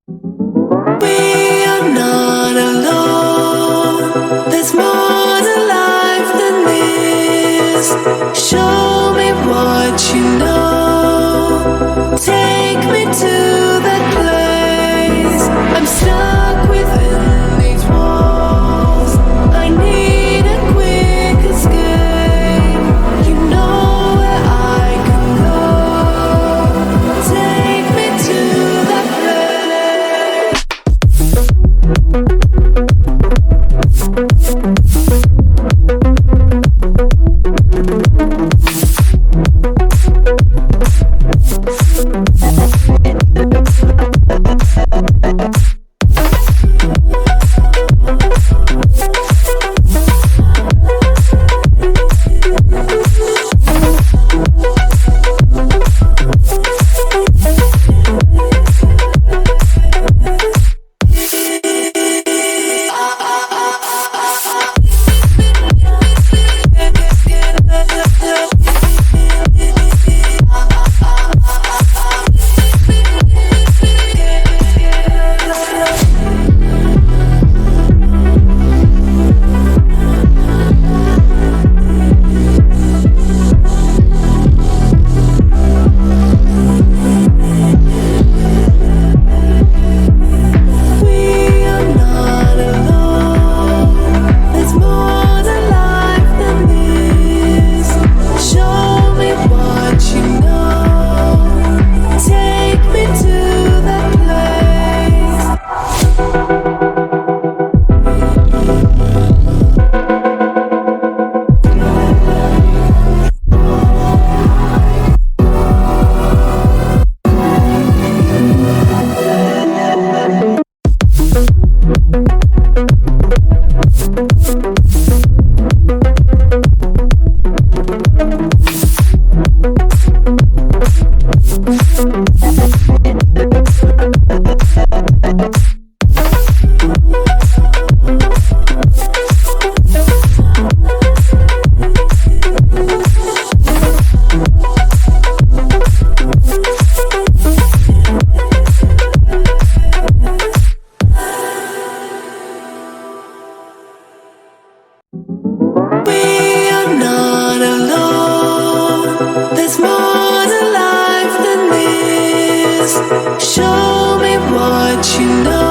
We are not alone. There's more to life than this. Show me what you know. Take me to that place. I'm stuck within these walls. I need a quick escape. You know where I can go. Take me to that place. We are not alone. There's more to life than this. Show me what you know.